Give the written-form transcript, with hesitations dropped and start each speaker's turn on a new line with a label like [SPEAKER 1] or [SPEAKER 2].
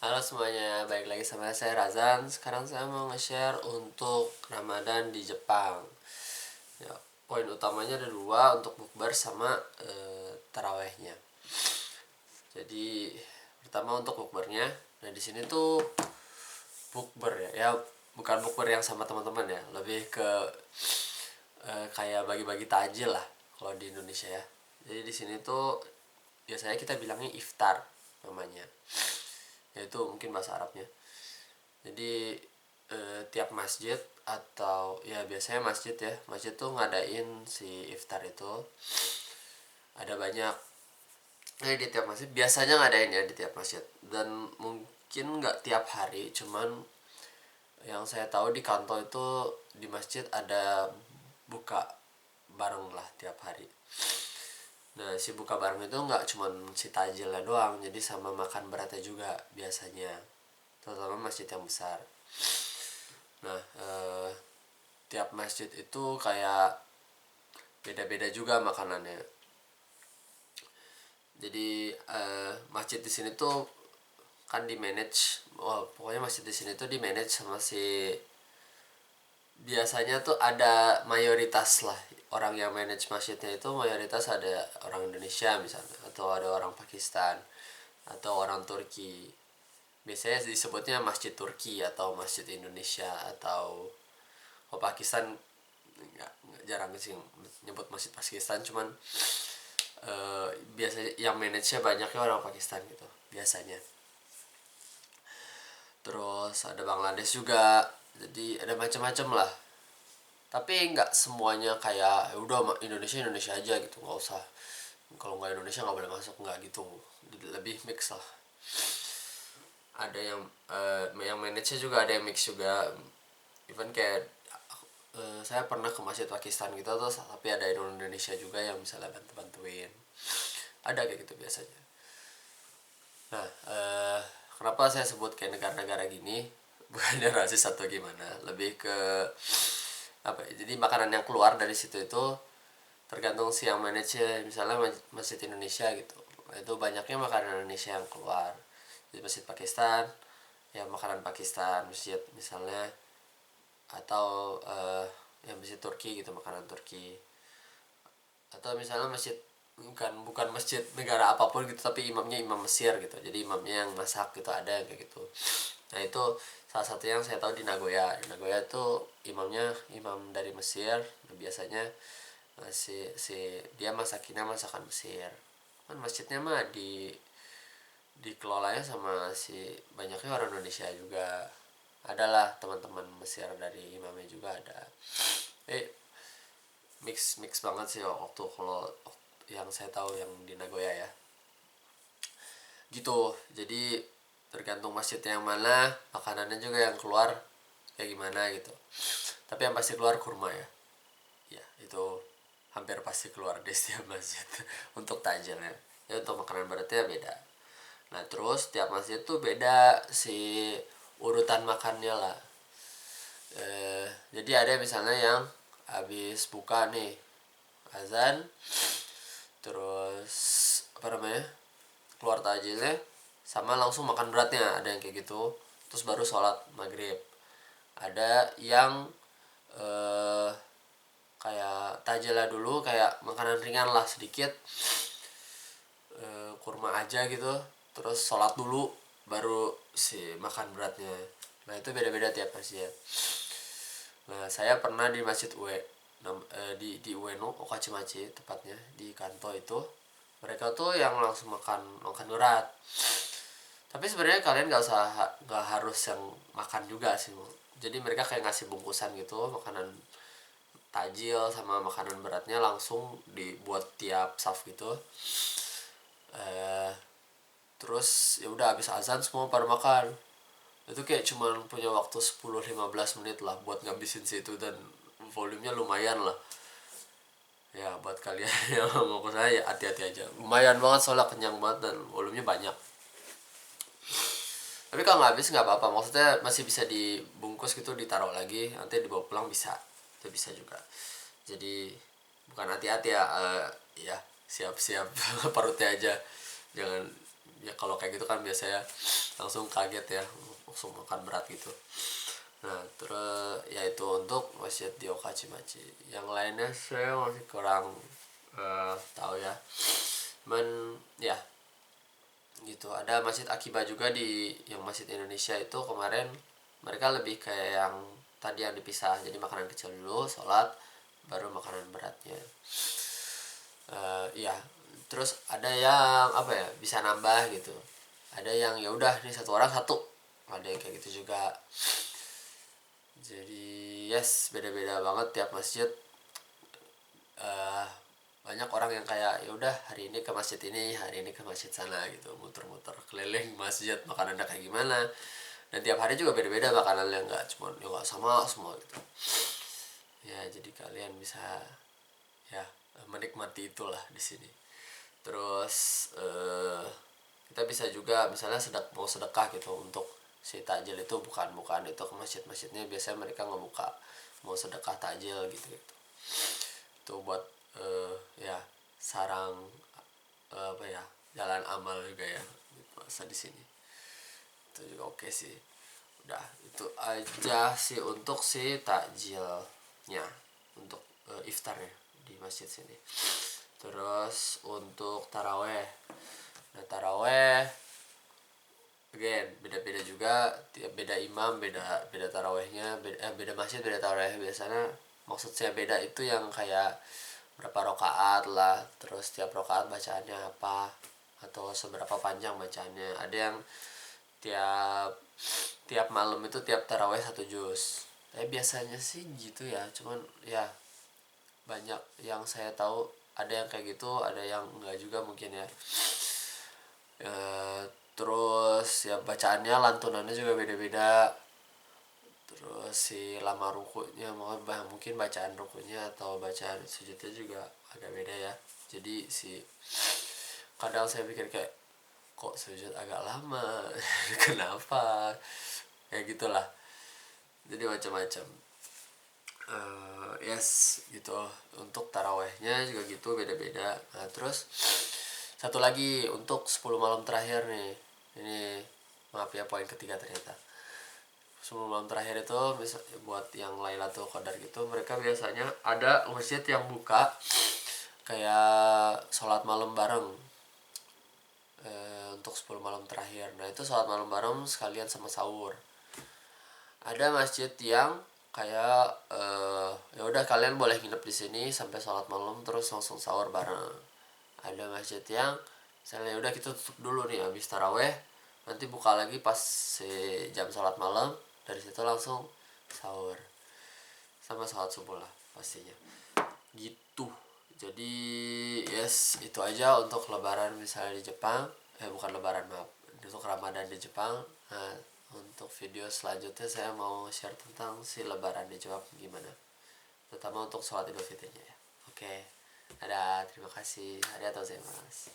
[SPEAKER 1] Halo semuanya, balik lagi sama saya Razan. Sekarang saya mau nge-share untuk Ramadan di Jepang. Ya, poin utamanya ada dua, untuk bukber sama tarawehnya. Jadi pertama untuk bukbernya, nah di sini tuh bukber ya, bukan bukber yang sama teman-teman ya, lebih ke kayak bagi-bagi takjil lah kalau di Indonesia ya. Jadi di sini tuh biasanya kita bilangnya iftar namanya, yaitu mungkin bahasa Arabnya. Jadi tiap masjid atau ya biasanya masjid tuh ngadain si iftar itu ada banyak. Di tiap masjid biasanya ngadain ya, di tiap masjid, dan mungkin nggak tiap hari, cuman yang saya tahu di kantor itu di masjid ada buka bareng lah tiap hari. Nah si buka bareng itu nggak cuman si tajilnya doang, jadi sama makan beratnya juga biasanya, terutama masjid yang besar. Nah tiap masjid itu kayak beda-beda juga makanannya. Jadi masjid di sini tuh kan di manage, pokoknya masjid di sini tuh di manage sama si, biasanya tuh ada mayoritas lah orang yang manage masjidnya itu mayoritas ada orang Indonesia misalnya, atau ada orang Pakistan atau orang Turki. Biasanya disebutnya masjid Turki atau masjid Indonesia, atau Pakistan jarang sih nyebut masjid Pakistan, cuman biasanya yang manage-nya banyaknya orang Pakistan gitu biasanya. Terus ada Bangladesh juga, jadi ada macam-macam lah. Tapi nggak semuanya kayak udah Indonesia aja gitu, nggak usah, kalau nggak Indonesia nggak boleh masuk, nggak gitu. Lebih mix lah. Ada yang manage-nya juga, ada yang mix juga. Even kayak saya pernah ke masjid Pakistan gitu tuh, tapi ada Indonesia juga yang misalnya bantu-bantuin, ada kayak gitu biasanya. Nah kenapa saya sebut kayak negara-negara gini, bukannya rasis atau gimana, lebih ke apa ya, jadi makanan yang keluar dari situ itu tergantung si yang manage, misalnya masjid Indonesia gitu, itu banyaknya makanan Indonesia yang keluar. Jadi masjid Pakistan ya makanan Pakistan, masjid misalnya, atau yang masjid Turki gitu makanan Turki, atau misalnya masjid bukan masjid negara apapun gitu, tapi imamnya imam Mesir gitu, jadi imamnya yang masak gitu, ada yang kayak gitu. Nah itu salah satu yang saya tahu di Nagoya. Di Nagoya itu imamnya imam dari Mesir. Nah, biasanya dia masakinnya masakan Mesir. Kan masjidnya mah dikelolanya sama si banyaknya orang Indonesia juga. Adalah teman-teman Mesir dari imamnya juga ada. Mix banget sih waktu kalau yang saya tahu yang di Nagoya ya. Gitu. Jadi tergantung masjidnya yang mana, makanannya juga yang keluar kayak gimana gitu. Tapi yang pasti keluar kurma ya. Ya, itu hampir pasti keluar di setiap masjid untuk takjilnya. Ya untuk makanan beratnya beda. Nah, terus tiap masjid tuh beda si urutan makannya lah. Jadi ada misalnya yang habis buka nih azan, terus apa namanya, keluar takjilnya sama langsung makan beratnya, ada yang kayak gitu, terus baru sholat maghrib. Ada yang eh, kayak tajilnya dulu, kayak makanan ringan lah sedikit, kurma aja gitu, terus sholat dulu baru si makan beratnya. Nah itu beda-beda tiap masjid. Nah saya pernah di masjid di Ueno Okachimachi tepatnya di Kanto itu, mereka tuh yang langsung makan berat. Tapi sebenarnya kalian nggak harus yang makan juga sih. Jadi mereka kayak ngasih bungkusan gitu makanan tajil sama makanan beratnya langsung dibuat tiap saf gitu. eh Terus ya udah habis azan semua pada makan. Itu kayak cuman punya waktu 10-15 menit lah buat ngabisin situ, dan volumenya lumayan lah. Ya buat kalian yang mau ke saya ya hati-hati aja, lumayan banget soalnya kenyang banget dan volumenya banyak. Tapi kalau nggak habis nggak apa-apa, maksudnya masih bisa dibungkus gitu, ditaruh lagi nanti dibawa pulang bisa, itu bisa juga. Jadi bukan hati-hati ya, ya siap-siap perutnya aja, jangan ya kalau kayak gitu kan biasanya langsung kaget ya, langsung makan berat gitu. Nah terus ya itu untuk masjid di Okachimachi. Yang lainnya saya masih kurang tahu ya, cuman ya gitu. Ada masjid Akiba juga di yang masjid Indonesia itu kemarin, mereka lebih kayak yang tadi yang dipisah, jadi makanan kecil dulu sholat baru makanan beratnya. Ya terus ada yang apa ya, bisa nambah gitu, ada yang ya udah nih satu orang satu, ada yang kayak gitu juga. Jadi yes, beda-beda banget tiap masjid. Banyak orang yang kayak ya udah hari ini ke masjid ini, hari ini ke masjid sana gitu, muter-muter keliling masjid makanannya kayak gimana. Dan tiap hari juga beda-beda makanannya, nggak cuma ya nggak sama semua gitu ya. Jadi kalian bisa ya menikmati itulah di sini. Terus kita bisa juga misalnya mau sedekah gitu untuk si takjil itu, bukan itu ke masjid-masjidnya biasanya mereka ngebuka mau sedekah takjil gitu gitu. Itu buat ya sarang apa ya, jalan amal juga ya masa di sini. Itu juga oke sih. Udah itu aja sih untuk si takjilnya, untuk iftarnya di masjid sini. Terus untuk taraweh, nah taraweh again beda-beda juga, tiap beda imam beda tarawehnya, beda masjid beda taraweh. Biasanya maksud saya beda itu yang kayak berapa rakaat lah, terus tiap rakaat bacaannya apa, atau seberapa panjang bacaannya. Ada yang tiap tiap malam itu tiap taraweh 1 juz. Biasanya sih gitu ya, cuman ya banyak yang saya tahu ada yang kayak gitu, ada yang enggak juga mungkin ya. Terus ya bacaannya, lantunannya juga beda-beda. Terus si lama rukunya mungkin bacaan rukunya atau bacaan sujudnya juga agak beda ya. Jadi kadang saya pikir kayak kok sujud agak lama kenapa kayak gitulah. Jadi macam-macam. Yes gitu. Untuk tarawehnya juga gitu beda-beda. Nah terus satu lagi untuk 10 malam terakhir nih, ini maaf ya poin ketiga ternyata. 10 malam terakhir itu bisa buat yang Lailatul Qadar gitu, mereka biasanya ada masjid yang buka kayak sholat malam bareng untuk 10 malam terakhir. Nah itu sholat malam bareng sekalian sama sahur. Ada masjid yang kayak ya udah kalian boleh nginep di sini sampai sholat malam terus langsung sahur bareng. Ada masjid yang misalnya udah kita tutup dulu nih habis taraweh, nanti buka lagi pas jam sholat malam, dari situ langsung sahur sama sholat subuh lah pastinya gitu. Jadi yes itu aja untuk lebaran misalnya di Jepang, bukan lebaran maaf, untuk Ramadan di Jepang. Nah untuk video selanjutnya saya mau share tentang si lebaran di Jepang gimana, terutama untuk sholat idul fitrinya ya. Oke, ada terima kasih, arigatou gozaimasu.